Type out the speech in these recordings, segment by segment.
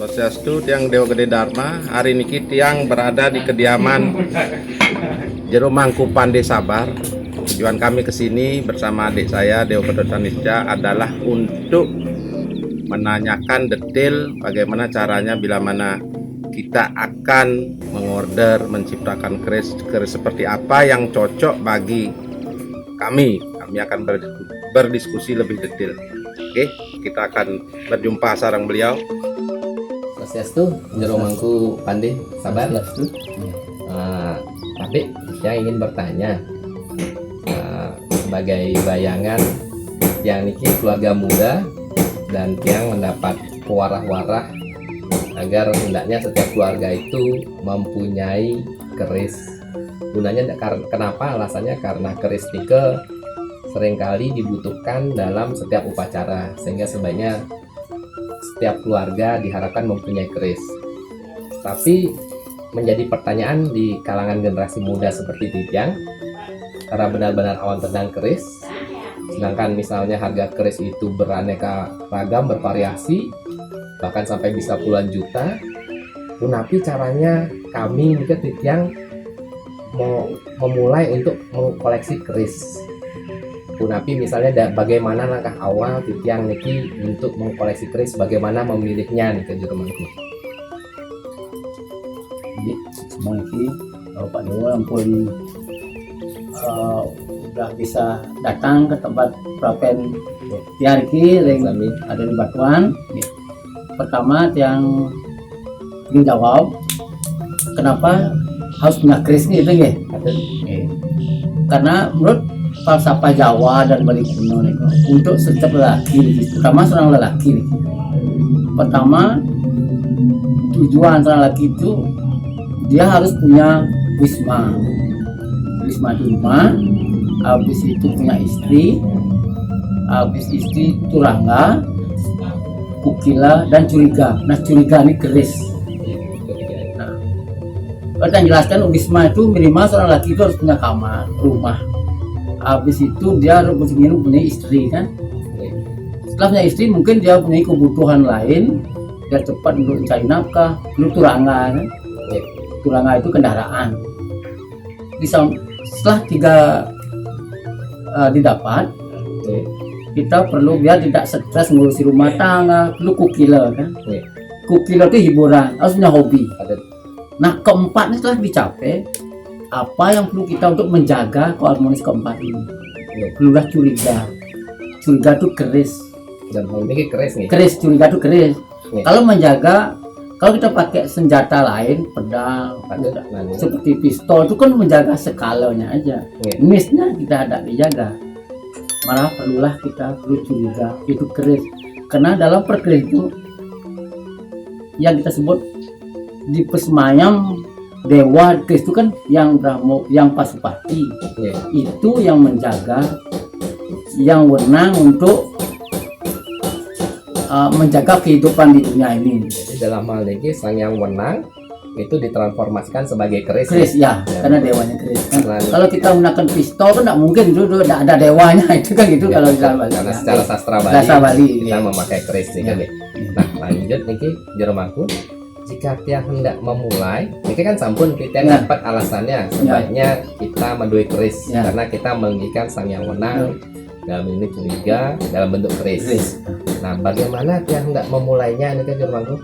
Swastiastu, tiang Dewa Gede Dharma. Hari ini tiang berada di kediaman Jero Mangku Pandey Sabar. Tujuan kami ke sini bersama adik saya Dewa Gede Tanisca adalah untuk menanyakan detail bagaimana caranya bila mana kita akan mengorder menciptakan keris seperti apa yang cocok bagi kami. Kami akan berdiskusi lebih detail. Oke, kita akan berjumpa sarang beliau. Swastiastu, Jero Mangku Pandey Sabar. Tapi saya ingin bertanya, sebagai bayangan yang niki keluarga muda dan yang mendapat warah-warah agar hendaknya setiap keluarga itu mempunyai keris. Gunanya kenapa? Alasannya karena keris nike seringkali dibutuhkan dalam setiap upacara, sehingga sebaiknya setiap keluarga diharapkan mempunyai keris. Tapi menjadi pertanyaan di kalangan generasi muda seperti Titiang, karena benar-benar awam tentang keris, sedangkan misalnya harga keris itu beraneka ragam, bervariasi, bahkan sampai bisa puluhan juta. Punapi caranya kami mikir Titiang mau memulai untuk mengkoleksi keris. Punapi misalnya bagaimana langkah awal Titiang niki untuk mengkoleksi keris, bagaimana memilihnya nih ke Jero Mangku. Jadi semua ini Pak Dewa ampun udah bisa datang ke tempat Prapen tiar iki yang ada di Batuan. Pertama yang ingin jawab kenapa harus punya keris gitu ya? Karena menurut falsafah Jawa dan Bali kuno nih, untuk setiap lelaki, terutama seorang lelaki nih, pertama tujuan seorang lelaki itu dia harus punya wisma di rumah, habis itu punya istri, habis istri turangga, kukila dan curiga. Nah curiga ini keris. Nah, kalau kita jelaskan wisma itu minimal seorang lelaki itu harus punya kamar, rumah. Habis itu dia harus punya istri kan. Setelah punya istri mungkin dia punya kebutuhan lain, dia cepat untuk mencari nafkah. Dulu turangga kan. Turangga itu kendaraan. Setelah tiga didapat, kita perlu biar tidak stres ngurusi rumah tangga. Perlu kukila kan. Kukila itu hiburan, harus punya hobi. Nah keempat setelah dicapai, apa yang perlu kita untuk menjaga keharmonis keempat ini? Perlulah curiga. Curiga itu keris. Dan ini keris nih. Keris, curiga itu keris. Kalau menjaga, kalau kita pakai senjata lain, pedang, seperti pistol itu kan menjaga skalanya aja. Misnya kita ada dijaga. Malah perlu curiga, itu keris. Karena dalam perkeris itu yang kita sebut di Pesemayam Dewa keris itu kan yang Brahmo, yang Pasupati, itu yang menjaga, yang wenang untuk menjaga kehidupan di dunia ini. Jadi dalam hal ini sang yang wenang itu ditransformasikan sebagai keris. Keris ya, karena dewanya keris. Kan? Kalau kita menggunakan pistol kan tidak mungkin itu tidak ada dewanya itu kan gitu kalau kita karena secara sastra Bali kita memakai keris kan. Nah lanjut niki Jero Mangku. Jika tiang hendak memulai, ini kan sampun kita dapat alasannya sebaiknya kita mendui keris karena kita meninggikan sang yang wenang dalam ini curiga dalam bentuk keris. Nah, bagaimana tiang hendak memulainya ini kan Jero Mangku?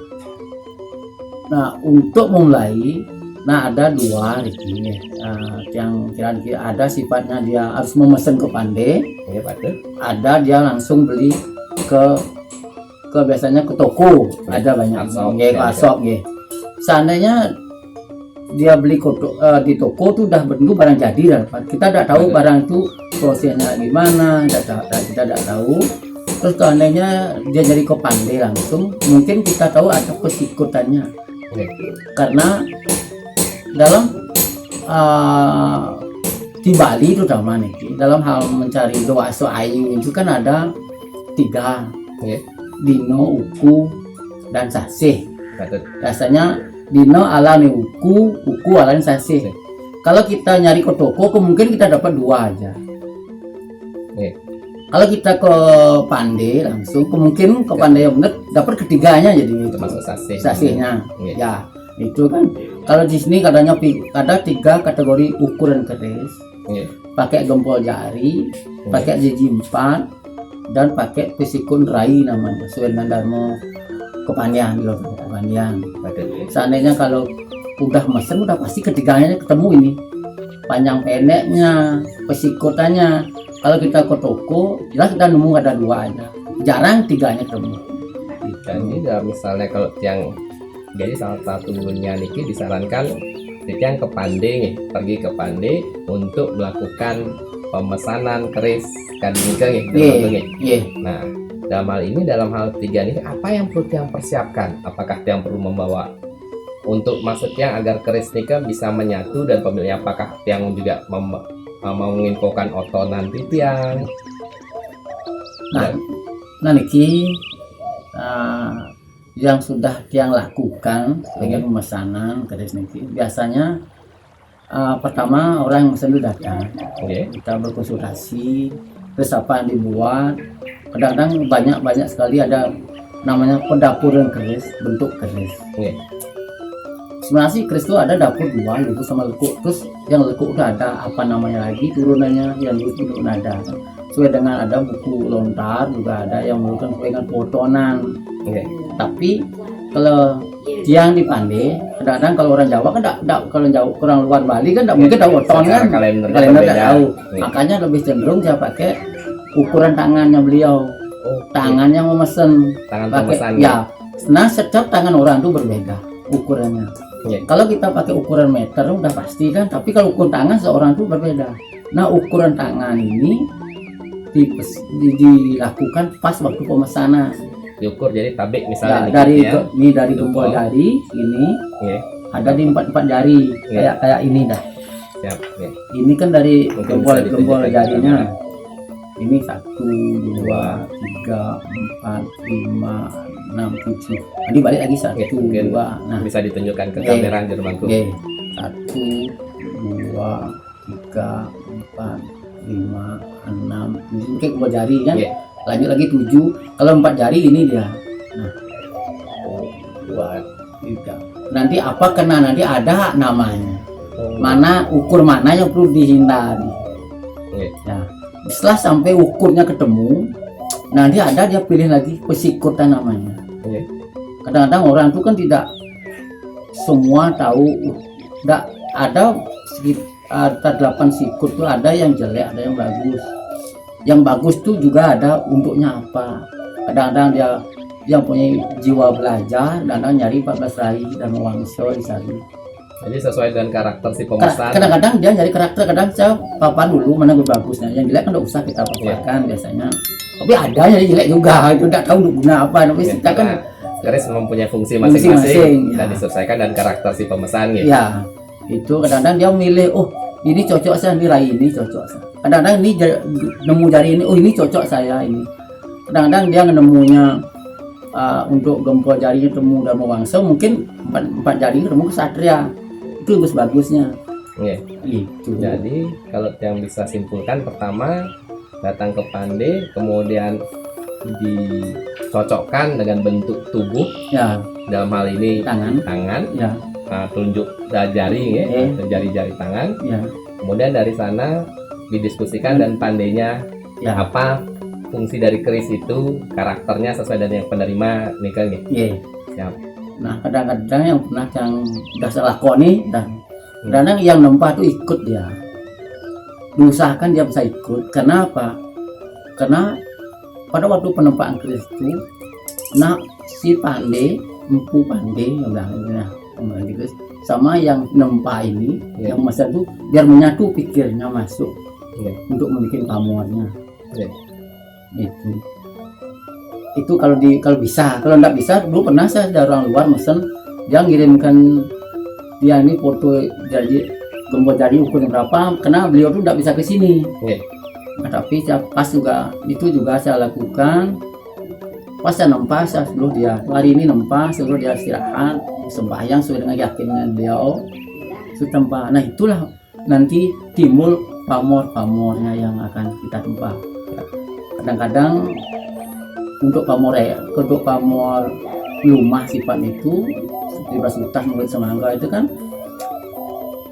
Nah, untuk memulai, ada dua ini yang kira-kira ada sifatnya dia harus memesan ke Pandey, ada dia langsung beli ke biasanya ke toko, ada banyak asop ya. Seandainya dia beli di toko tuh udah bentuk barang jadi, kita tidak tahu barang itu prosesnya gimana, kita tidak tahu. Terus seandainya dia jadi ke Pandey langsung, mungkin kita tahu ada kesikutannya. Oke. Karena dalam di Bali terutama nih, dalam hal mencari doa ayu itu kan ada 3, Oke. dino, uku, dan sasih. Betul. Biasanya dino ala nih uku ala nih sasih. Kalau kita nyari ke toko, kemungkinan kita dapat 2 aja. Oke. Kalau kita ke Pandai langsung, kemungkinan ke Pandai yang benar dapat ketiganya jadi Termasuk sasih. sasihnya. Oke. Ya, itu kan. Kalau di sini kadangnya ada 3 kategori ukuran keris, Oke. pakai gempol jari, pakai jiji 4, dan pakai pisikun rai namanya, sesuai dengan Darmo Kepandian, loh Kepandian. Betul. Seandainya kalau udah mesen udah pasti ketiganya ketemu ini, panjang pendeknya, pesikutannya. Kalau kita ke toko, jelas kita nemu ada 2 aja, jarang 3-nya ketemu. Dan ini misalnya kalau yang jadi salah satunya Niki disarankan yang ke Pandai nih, pergi ke Pandai untuk melakukan pemesanan keris kadika nih, tertentu nih. Iya. Nah, dalam hal ini, dalam hal 3 ini, apa yang perlu yang persiapkan? Apakah yang perlu membawa untuk maksudnya agar keris nika bisa menyatu, dan pemiliknya apakah yang juga mau menginfokan oto nanti tiang? Nah niki yang sudah tiang lakukan dengan pemesanan keris niki biasanya pertama orang yang mesen itu datang, Oke. kita berkonsultasi terus apa yang dibuat. Kadang-kadang banyak sekali ada namanya pendapuran keris, bentuk keris. Oke. Sebenarnya sih keris itu ada dapur 2, lekuk sama lekuk. Terus yang lekuk udah ada apa namanya lagi turunannya, yang lekuk itu ada sesuai dengan ada buku lontar, juga ada yang menggunakan dengan potonan. Oke. Tapi kalau tiang di Pandai, kadang-kadang kalau orang Jawa kan kalau Jawa orang luar Bali kan tidak mungkin tahu oton kan, Kalendernya kalender berbeda. tidak tahu. Oke. Makanya lebih cenderung saya pakai ukuran tangannya beliau, tangan yang memesen. Tangan Pakai pemesan. ya, nah setiap tangan orang itu berbeda ukurannya. Oke. Kalau kita pakai ukuran meter udah pasti kan, tapi kalau ukuran tangan seorang itu berbeda. Nah ukuran tangan ini dilakukan pas waktu pemesanan. Diukur jadi tabik Ya, misalnya nih, dari ya. ini dari gempol Gempol. jari ini Oke. ada di 4 jari, Iya. kayak ini dah. Siap. Oke. Ini kan dari Mungkin gempol bisa ditunjukkan jarinya. ke Ini 1, 2, 3, 4, 5, 6, 7. Nanti balik lagi 1, Oke, mungkin 2. Nah, bisa ditunjukkan ke Oke. kamera Jermanku. oke. 1, 2, 3, 4, 5, 6. Ini kayak gempol jari kan. Iya. Lanjut lagi 7. Kalau 4 jari ini dia. Nah, 2, 3. Nanti apa kena nanti ada namanya. Mana ukur mana yang perlu dihindari. Oke. Ya. Setelah sampai ukurnya ketemu, nanti ada dia pilih lagi pesikutan namanya. Oke. Kadang-kadang orang itu kan tidak semua tahu, tidak ada sekitar 8 sikut tuh, ada yang jelek, ada yang bagus. Yang bagus tuh juga ada untuknya apa. Kadang-kadang dia yang punya jiwa belajar, kadang-kadang nyari 14 rai dan wangso di sana. Jadi sesuai dengan karakter si pemesan. Kadang-kadang dia nyari karakter, kadang saya papan dulu mana yang bagusnya, yang jelek kan tidak usah kita paparkan biasanya. Tapi ada yang jelek juga, itu tidak tahu untuk guna apa. Tapi Ya, kita kan karena keris mempunyai fungsi Fungsi masing-masing masing, dan ya. disesuaikan dengan karakter si pemesan gitu. ya itu kadang-kadang dia milih, oh ini cocok saya, ini rai ini cocok saya. Kadang-kadang ini nemu jari ini, oh ini cocok saya ini. Kadang-kadang dia nemunya untuk gempol jarinya temu dan wangso, mungkin 4 jari ketemu kesatria. Itu bagus-bagusnya. Iya. Itu. Jadi kalau yang bisa simpulkan, pertama datang ke Pandai, kemudian dicocokkan dengan bentuk tubuh, Ya, dalam hal ini tangan. Ya, tunjuk jari ya, jari-jari tangan. ya, Kemudian dari sana didiskusikan dan pandainya ya. apa fungsi dari keris itu, karakternya sesuai dengan yang penerima nikah nih. Iya. Siap. Nah, kadang-kadang yang pernah yang udah saya lakoni dan kadang yang nempah tuh ikut dia. Diusahakan dia bisa ikut. Kenapa? Karena pada waktu penempaan keris itu, nah si Pandai, empu Pandai yang bilang gitu, sama yang nempah ini, Ya. yang masa itu biar menyatu pikirnya masuk Ya. untuk membuat pamornya. Ya. Itu kalau bisa, kalau nggak bisa, dulu pernah saya dari orang luar mesen dia ngirimkan dia ini foto jadi gembok jari ukuran berapa, karena beliau tuh tidak bisa ke sini. Iya. Nah, tapi pas juga itu juga saya lakukan. Pas saya nempas, saya suruh dia hari ini nempas, suruh dia istirahat, sembahyang sesuai dengan keyakinan beliau. Tempat. Nah itulah nanti timbul pamor-pamornya yang akan kita tempat. Kadang-kadang untuk pamor lumah sifat itu seperti berasutas murid semangga itu kan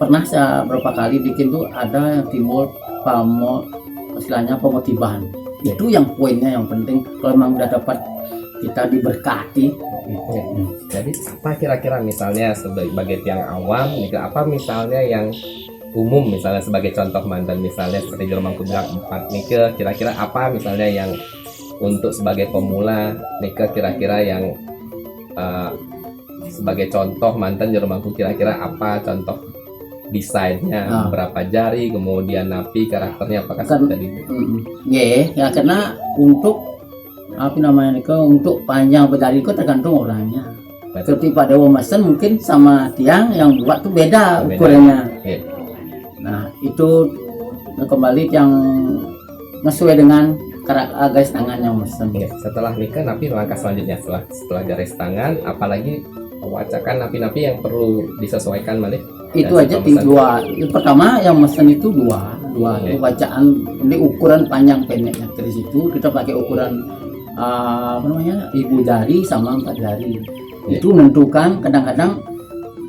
pernah saya berapa kali bikin tuh ada yang timbul pamor, istilahnya pemotiban. Itu yang poinnya yang penting kalau memang udah dapat kita diberkati. Jadi apa kira-kira misalnya sebagai tiang awam, apa misalnya yang umum, misalnya sebagai contoh mantan, misalnya seperti Jeromangku bilang 4 Nike, kira-kira apa misalnya yang untuk sebagai pemula Nike, kira-kira yang sebagai contoh mantan Jeromangku, kira-kira apa contoh desainnya, berapa jari, kemudian napi, karakternya apakah tadi? Ya karena untuk apa namanya Nike, untuk panjang berjari itu tergantung orangnya. Seperti Pak Dewa Mesen mungkin sama tiang yang buat tuh beda ukurannya. Yeah. Nah itu kembali yang sesuai dengan garis tangan yang mesen. Yeah. Setelah nikah, napi langkah selanjutnya setelah garis tangan, apalagi wacakan napi-napi yang perlu disesuaikan balik. Itu aja dua. Yang pertama yang mesen itu dua itu bacaan. Ini ukuran panjang pendeknya dari situ kita pakai ukuran apa namanya ibu jari sama 4 jari. Itu menentukan. Kadang-kadang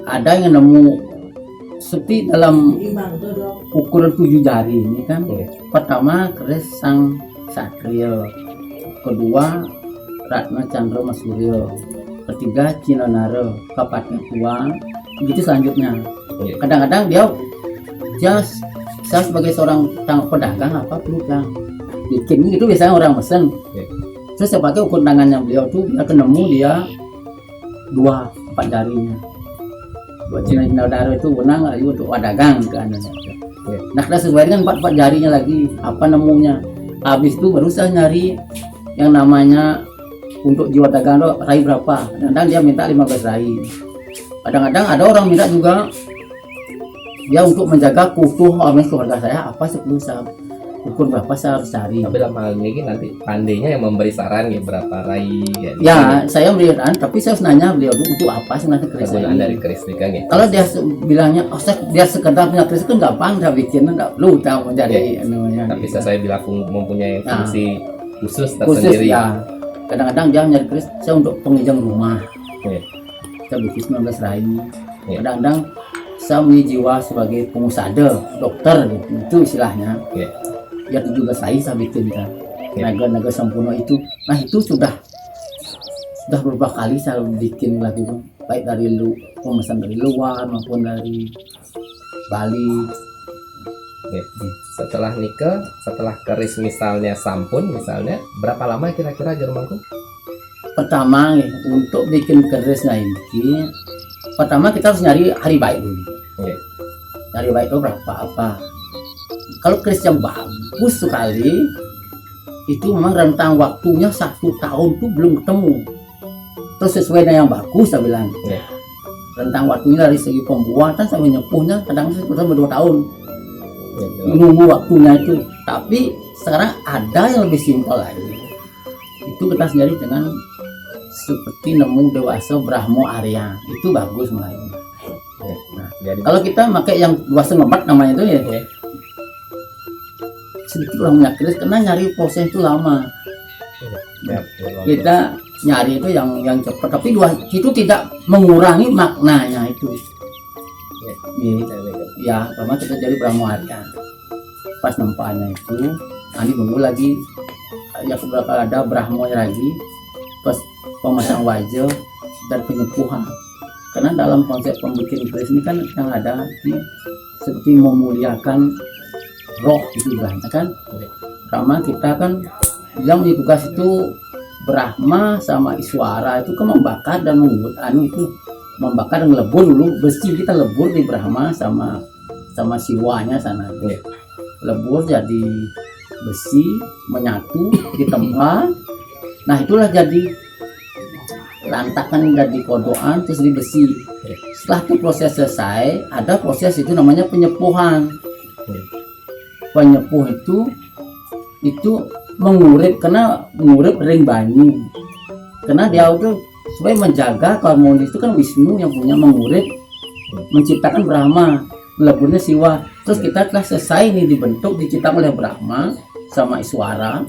ada yang nemu seperti dalam ukuran 7 jari ini kan. Pertama keris sang satrio, kedua Ratna Chandra Masuryo, ketiga Cinanara, keempatnya Tuan, begitu selanjutnya. Kadang-kadang dia saya sebagai seorang pedagang apa perlu yang bikin itu biasanya orang mesen. Terus saya pakai ukur tangannya beliau tuh dia ketemu dia 4 jarinya. 2 Cinanara itu benang lagi untuk pedagang kan. Nah kita sesuai dengan 4 jarinya lagi apa nemunya. Habis itu baru saya nyari yang namanya untuk jiwa dagang rai berapa. Kadang-kadang dia minta 15 rai. Kadang-kadang ada orang minta juga dia untuk menjaga keutuh keluarga saya apa 10 ukur berapa saya harus cari. Tapi dalam hal ini nanti pandainya yang memberi saran ya berapa rai ya saya memberi saran, tapi saya nanya beliau untuk apa sebenarnya keris kegunaan dari keris nikah gitu. Kalau dia bilangnya dia sekedar punya keris kan gampang saya bikin, enggak perlu tahu menjadi tapi saya bilang mempunyai fungsi khusus khusus tersendiri. Ya kadang-kadang dia nyari keris saya untuk penghijau rumah. Saya bikin 19 rai. Kadang-kadang saya punya jiwa sebagai pengusaha dokter gitu, itu istilahnya. Ya 17 saya bikin kan. Naga sempurna itu. Nah itu sudah beberapa kali saya bikin lagi baik dari pemesan dari luar maupun dari Bali. Setelah nikah, setelah keris misalnya sampun misalnya, berapa lama kira-kira Jeromangku? Pertama untuk bikin keris ini, pertama kita harus nyari hari baik dulu. Hari baik itu berapa apa? Kalau keris yang bagus sekali itu memang rentang waktunya 1 tahun tuh belum ketemu. Terus sesuai dengan yang bagus saya bilang. Rentang waktunya dari segi pembuatan sampai nyepuhnya kadang sampai 2 tahun. Menunggu waktunya itu. Tapi sekarang ada yang lebih simpel lagi. Itu kita sendiri dengan seperti nemu dewasa Brahmo Arya. Itu bagus mulai. Nah, kalau kita pakai yang dewasa ngebat namanya itu ya. Sedikit orang punya keris karena nyari proses itu lama. Kita nyari itu yang cepat, tapi itu tidak mengurangi maknanya itu. Ya, pertama kita jadi Brahmo Arya. Pas nempatnya itu, nanti nunggu lagi ya beberapa ada Brahmo lagi, pas pemasang wajah dan penyepuhan. Karena dalam konsep pembikin keris ini kan yang ada seperti memuliakan roh itu kan. Pertama kita kan yang punya tugas itu Brahma sama Iswara itu kan membakar dan membakar dan melebur dulu besi kita lebur di Brahma sama Siwanya sana. Lebur jadi besi menyatu di tempat. Nah itulah jadi lantakan dari kodokan terus di besi. Setelah itu proses selesai, ada proses itu namanya penyepuhan. Penyepuh itu mengurip, karena mengurip ring banyu, karena dia itu supaya menjaga harmonis itu kan Wisnu yang punya mengurip, menciptakan Brahma, leburnya Siwa. Terus kita telah selesai ini dibentuk, diciptakan oleh Brahma sama Iswara.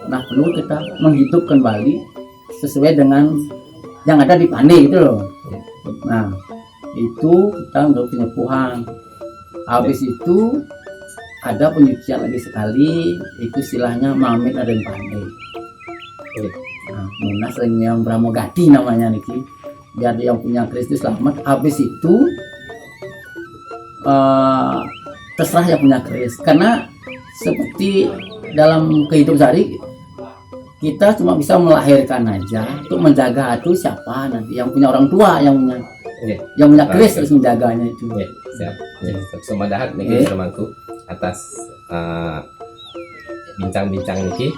Nah perlu kita menghidup kembali sesuai dengan yang ada di Pande itu loh. Nah itu kita untuk penyepuhan. Habis itu ada penyucian lagi sekali, itu istilahnya Mamit ada di Pande. Nah, Munas yang Brahmogati namanya niki. Biar yang punya Kristus selamat. Habis itu terserah yang punya keris, karena seperti dalam kehidupan sehari kita cuma bisa melahirkan aja, untuk menjaga itu siapa nanti yang punya orang tua yang punya keris terus menjaganya itu. Siap. Sama dahat nih temanku atas bincang-bincang niki.